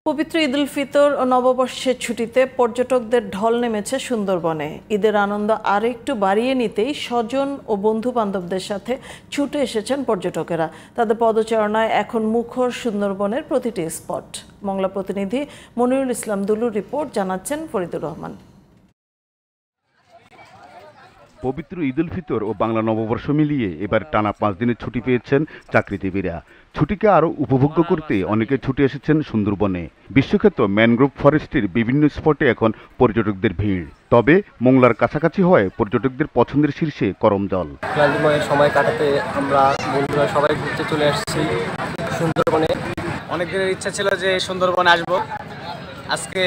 পবিত্র ঈদ উল ফিতর ও নববর্ষের ছুটিতে পর্যটকদের ঢল নেমেছে সুন্দরবনে। ঈদের আনন্দ আরও একটু বাড়িয়ে নিতেই স্বজন ও বন্ধু বান্ধবদের সাথে ছুটে এসেছেন পর্যটকেরা। তাদের পদচারণায় এখন মুখর সুন্দরবনের প্রতিটি স্পট। মংলা প্রতিনিধি মনিরুল ইসলাম দুলুর রিপোর্ট, জানাচ্ছেন ফরিদুর রহমান। পবিত্র ঈদ উল ফিতর ও বাংলা নববর্ষ মিলিয়ে এবার টানা 5 দিনের ছুটি পেয়েছেন চাকরিজীবীরা। ছুটিকে আরও উপভোগ্য করতে অনেকে ছুটে এসেছেন সুন্দরবনে। বিশ্বখ্যাত ম্যানগ্রোভ ফরেস্টের বিভিন্ন স্পটে এখন পর্যটকদের ভিড়। তবে মোংলার কাছাকাছি হয় পর্যটকদের পছন্দের শীর্ষে করমজল। ক্লান্তিময় সময় কাটাতে আমরা বন্ধুরা সবাই ঘুরতে চলে আসছি সুন্দরবনে। অনেক দিনের ইচ্ছা ছিল যে সুন্দরবনে আসবো, আজকে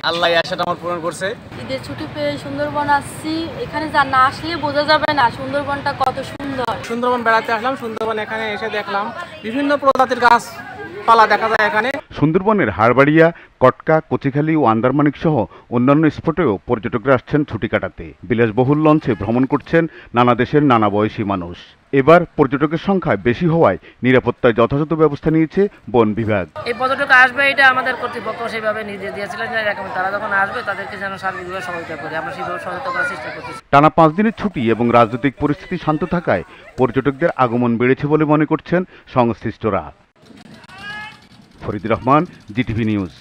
আল্লাহ আশাটা আমার পূরণ করছে। ঈদের ছুটি পেয়ে সুন্দরবন আসছি। এখানে যা না আসলে বোঝা যাবে না সুন্দরবনটা কত সুন্দর। সুন্দরবন বেড়াতে আসলাম, সুন্দরবন এখানে এসে দেখলাম বিভিন্ন প্রজাতির গাছপালা দেখা যায় এখানে। সুন্দরবনের হাড়বাড়িয়া, কটকা, কচিখালী ও আন্দারমানিক সহ অন্যান্য স্পটেও পর্যটকরা আসছেন ছুটি কাটাতে। বিলাসবহুল লঞ্চে ভ্রমণ করছেন নানা দেশের নানা বয়সী মানুষ। এবার পর্যটকের সংখ্যা বেশি হওয়ায় নিরাপত্তায় যথাযথ ব্যবস্থা নিয়েছে বন বিভাগ। এই পর্যটক আসবে, এটা আমাদের কর্তৃপক্ষ সেভাবে নির্দেশ দিয়েছিলেন যে তারা যখন আসবে তাদেরকে যেন সার্বিকভাবে সহায়তা করি, আমরা সেভাবে সহায়তা করার চেষ্টা করছি। টানা 5 দিনের ছুটি এবং রাজনৈতিক পরিস্থিতি শান্ত থাকায় পর্যটকদের আগমন বেড়েছে বলে মনে করছেন সংশ্লিষ্টরা। Faridur Rahman, GTV news.